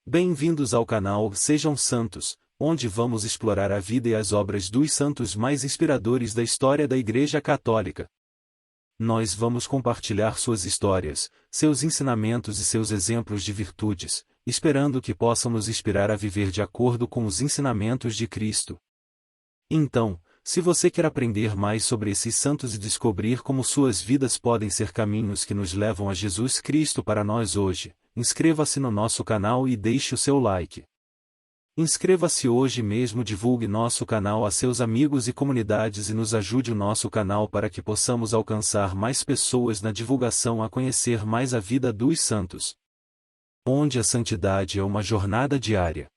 Bem-vindos ao canal Sejam Santos, onde vamos explorar a vida e as obras dos santos mais inspiradores da história da Igreja Católica. Nós vamos compartilhar suas histórias, seus ensinamentos e seus exemplos de virtudes, esperando que possam nos inspirar a viver de acordo com os ensinamentos de Cristo. Então, se você quer aprender mais sobre esses santos e descobrir como suas vidas podem ser caminhos que nos levam a Jesus Cristo para nós hoje, inscreva-se no nosso canal e deixe o seu like. Inscreva-se hoje mesmo, divulgue nosso canal a seus amigos e comunidades e nos ajude o nosso canal para que possamos alcançar mais pessoas na divulgação a conhecer mais a vida dos santos. Onde a santidade é uma jornada diária.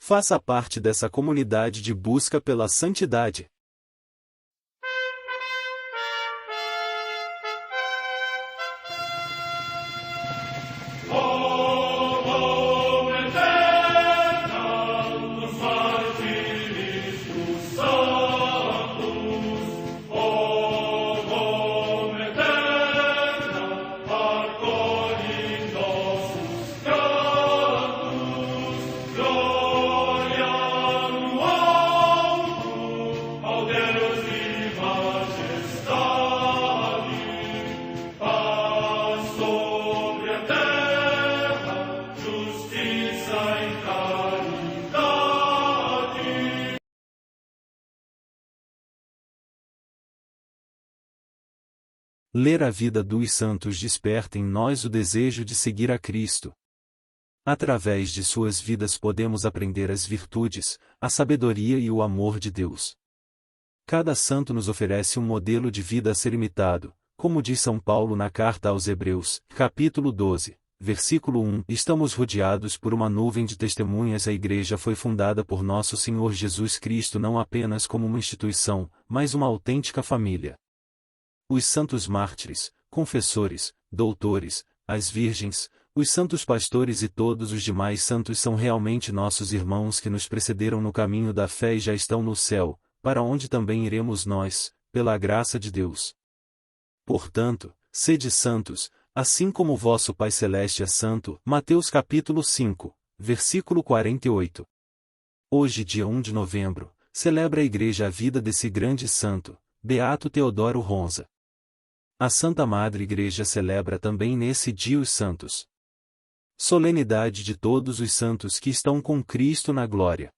Faça parte dessa comunidade de busca pela santidade. Ler a vida dos santos desperta em nós o desejo de seguir a Cristo. Através de suas vidas podemos aprender as virtudes, a sabedoria e o amor de Deus. Cada santo nos oferece um modelo de vida a ser imitado, como diz São Paulo na carta aos Hebreus, capítulo 12, versículo 1. Estamos rodeados por uma nuvem de testemunhas. A Igreja foi fundada por nosso Senhor Jesus Cristo não apenas como uma instituição, mas uma autêntica família. Os santos mártires, confessores, doutores, as virgens, os santos pastores e todos os demais santos são realmente nossos irmãos que nos precederam no caminho da fé e já estão no céu, para onde também iremos nós, pela graça de Deus. Portanto, sede santos, assim como vosso Pai Celeste é santo. Mateus capítulo 5, versículo 48. Hoje, dia 1 de novembro, celebra a Igreja a vida desse grande santo, Beato Teodoro Ronza. A Santa Madre Igreja celebra também nesse dia os santos. Solenidade de todos os santos que estão com Cristo na glória.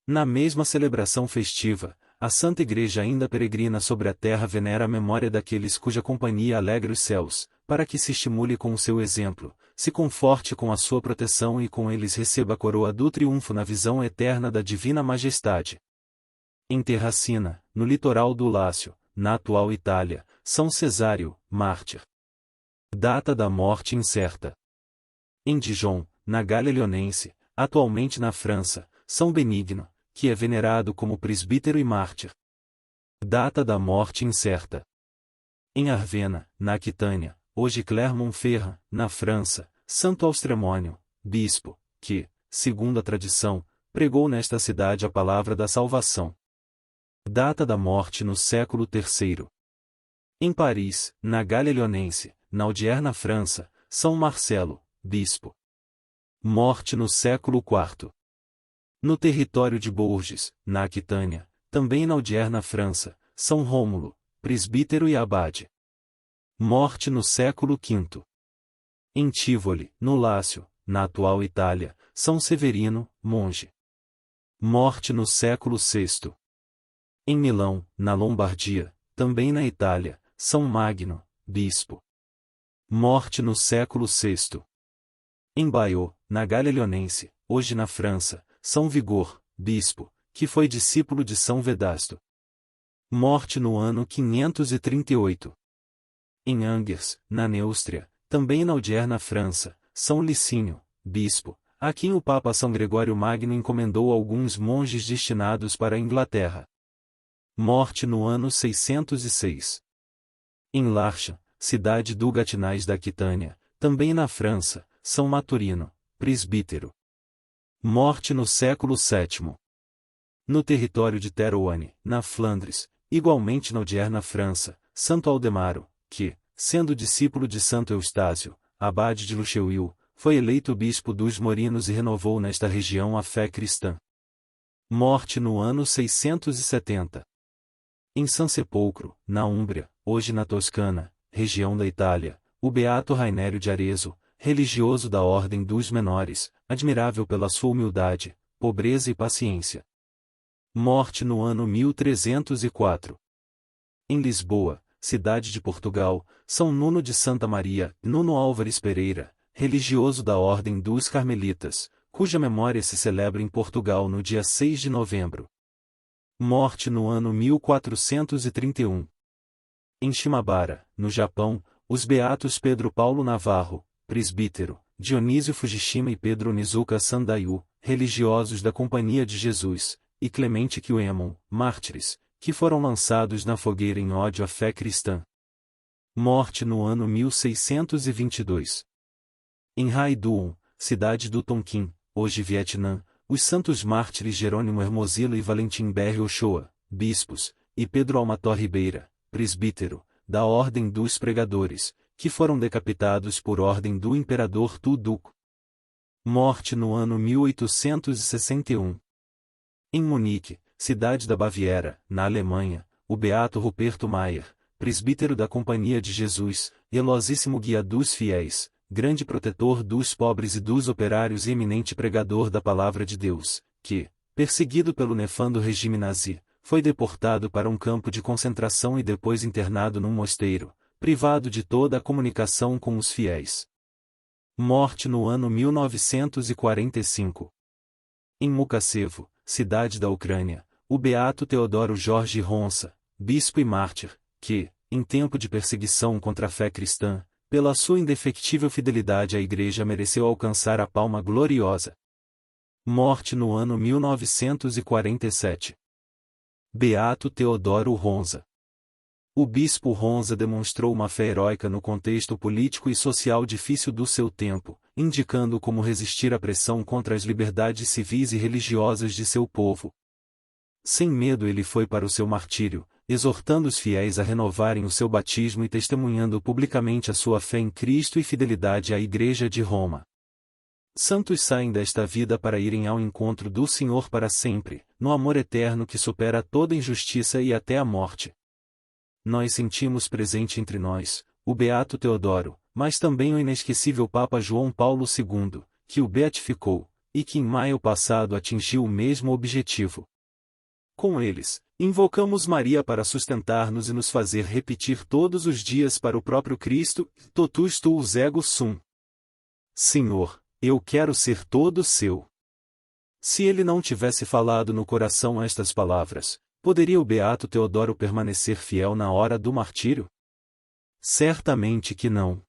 Na mesma celebração festiva, a Santa Igreja ainda peregrina sobre a terra venera a memória daqueles cuja companhia alegra os céus, para que se estimule com o seu exemplo, se conforte com a sua proteção e com eles receba a coroa do triunfo na visão eterna da Divina Majestade. Em Terracina, no litoral do Lácio, na atual Itália, São Cesário, mártir. Data da morte incerta. Em Dijon, na Gália Leonense, atualmente na França, São Benigno, que é venerado como presbítero e mártir. Data da morte incerta. Em Arvena, na Aquitânia, hoje Clermont-Ferrand, na França, Santo Austremônio, bispo, que, segundo a tradição, pregou nesta cidade a palavra da salvação. Data da morte no século III. Em Paris, na Gália Leonense, na odierna França, São Marcelo, bispo. Morte no século IV. No território de Bourges, na Aquitânia, também na odierna França, São Rômulo, presbítero e abade. Morte no século V. Em Tivoli, no Lácio, na atual Itália, São Severino, monge. Morte no século VI. Em Milão, na Lombardia, também na Itália, São Magno, bispo. Morte no século VI. Em Bayeux, na Gália Leonense, hoje na França, São Vigor, bispo, que foi discípulo de São Vedasto. Morte no ano 538. Em Angers, na Neústria, também na odierna França, São Licínio, bispo, a quem o Papa São Gregório Magno encomendou alguns monges destinados para a Inglaterra. Morte no ano 606. Em Larcham, cidade do Gatinais da Aquitânia, também na França, São Maturino, presbítero. Morte no século VII. No território de Terouanne, na Flandres, igualmente na odierna França, Santo Aldemaro, que, sendo discípulo de Santo Eustáquio, abade de Luxeuil, foi eleito bispo dos Morinos e renovou nesta região a fé cristã. Morte no ano 670. Em San Sepolcro, na Úmbria, hoje na Toscana, região da Itália, o beato Rainério de Arezzo, religioso da Ordem dos Menores, admirável pela sua humildade, pobreza e paciência. Morte no ano 1304. Em Lisboa, cidade de Portugal, São Nuno de Santa Maria, Nuno Álvares Pereira, religioso da Ordem dos Carmelitas, cuja memória se celebra em Portugal no dia 6 de novembro. Morte no ano 1431. Em Shimabara, no Japão, os beatos Pedro Paulo Navarro, presbítero, Dionísio Fujishima e Pedro Nizuka Sandayu, religiosos da Companhia de Jesus, e Clemente Kyuemon, mártires, que foram lançados na fogueira em ódio à fé cristã. Morte no ano 1622. Em Haiduon, cidade do Tonkin, hoje Vietnã, os santos mártires Jerônimo Hermosilo e Valentim Berre Ochoa, bispos, e Pedro Almator Ribeira, presbítero, da Ordem dos Pregadores, que foram decapitados por ordem do imperador Tu-Duc. Morte no ano 1861. Em Munique, cidade da Baviera, na Alemanha, o beato Ruperto Mayer, presbítero da Companhia de Jesus, zelosíssimo guia dos fiéis, grande protetor dos pobres e dos operários e eminente pregador da palavra de Deus, que, perseguido pelo nefando regime nazi, foi deportado para um campo de concentração e depois internado num mosteiro, privado de toda a comunicação com os fiéis. Morte no ano 1945. Em Mukachevo, cidade da Ucrânia, o beato Teodoro Jorge Ronça, bispo e mártir, que, em tempo de perseguição contra a fé cristã, pela sua indefectível fidelidade à Igreja mereceu alcançar a palma gloriosa. Morte no ano 1947. Beato Teodoro Ronza. O bispo Ronza demonstrou uma fé heróica no contexto político e social difícil do seu tempo, indicando como resistir à pressão contra as liberdades civis e religiosas de seu povo. Sem medo ele foi para o seu martírio, exortando os fiéis a renovarem o seu batismo e testemunhando publicamente a sua fé em Cristo e fidelidade à Igreja de Roma. Santos saem desta vida para irem ao encontro do Senhor para sempre, no amor eterno que supera toda injustiça e até a morte. Nós sentimos presente entre nós, o beato Teodoro, mas também o inesquecível Papa João Paulo II, que o beatificou, e que em maio passado atingiu o mesmo objetivo. Com eles, invocamos Maria para sustentar-nos e nos fazer repetir todos os dias para o próprio Cristo, totus tuus ego sum. Senhor, eu quero ser todo seu. Se ele não tivesse falado no coração estas palavras, poderia o beato Teodoro permanecer fiel na hora do martírio? Certamente que não.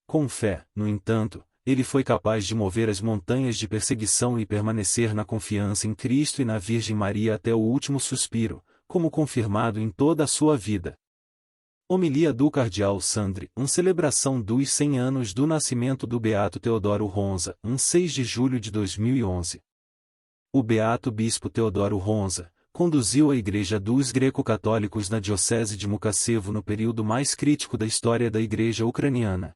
Com fé, no entanto, ele foi capaz de mover as montanhas de perseguição e permanecer na confiança em Cristo e na Virgem Maria até o último suspiro, como confirmado em toda a sua vida. Homilia do Cardeal Sandri, celebração dos 100 anos do nascimento do beato Teodoro Ronza, 6 de julho de 2011. O beato bispo Teodoro Ronza conduziu a Igreja dos Greco-Católicos na Diocese de Mukachevo no período mais crítico da história da Igreja ucraniana.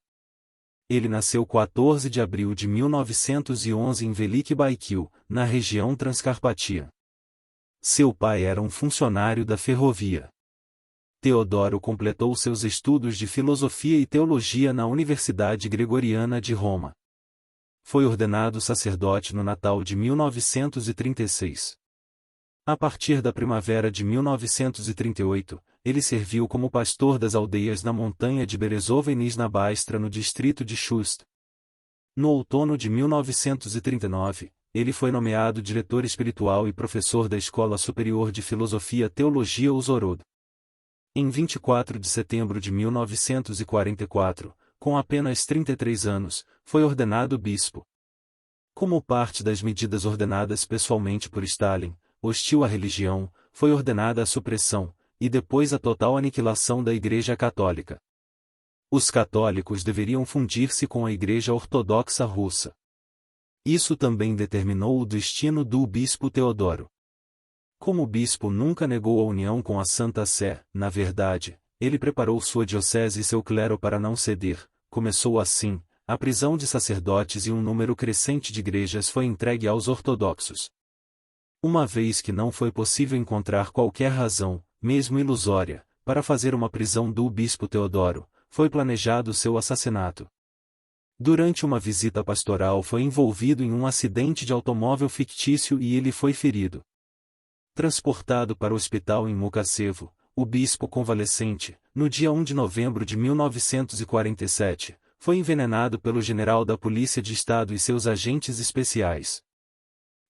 Ele nasceu 14 de abril de 1911 em Veliki Baikil, na região Transcarpatia. Seu pai era um funcionário da ferrovia. Teodoro completou seus estudos de filosofia e teologia na Universidade Gregoriana de Roma. Foi ordenado sacerdote no Natal de 1936. A partir da primavera de 1938, ele serviu como pastor das aldeias na montanha de Berezoveniz na Baistra no distrito de Chust. No outono de 1939, ele foi nomeado diretor espiritual e professor da Escola Superior de Filosofia Teologia Uzhhorod. Em 24 de setembro de 1944, com apenas 33 anos, foi ordenado bispo. Como parte das medidas ordenadas pessoalmente por Stalin, hostil à religião, foi ordenada a supressão, e depois a total aniquilação da Igreja Católica. Os católicos deveriam fundir-se com a Igreja Ortodoxa Russa. Isso também determinou o destino do bispo Teodoro. Como o bispo nunca negou a união com a Santa Sé, na verdade, ele preparou sua diocese e seu clero para não ceder, começou assim, a prisão de sacerdotes e um número crescente de igrejas foi entregue aos ortodoxos. Uma vez que não foi possível encontrar qualquer razão, mesmo ilusória, para fazer uma prisão do bispo Teodoro, foi planejado seu assassinato. Durante uma visita pastoral foi envolvido em um acidente de automóvel fictício e ele foi ferido. Transportado para o hospital em Mukachevo, o bispo convalescente, no dia 1 de novembro de 1947, foi envenenado pelo general da Polícia de Estado e seus agentes especiais.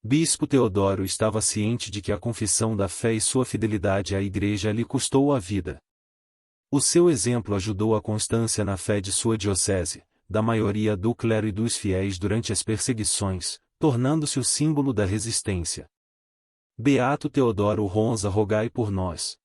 Bispo Teodoro estava ciente de que a confissão da fé e sua fidelidade à Igreja lhe custou a vida. O seu exemplo ajudou a constância na fé de sua diocese, da maioria do clero e dos fiéis durante as perseguições, tornando-se o símbolo da resistência. Beato Teodoro Ronza, rogai por nós.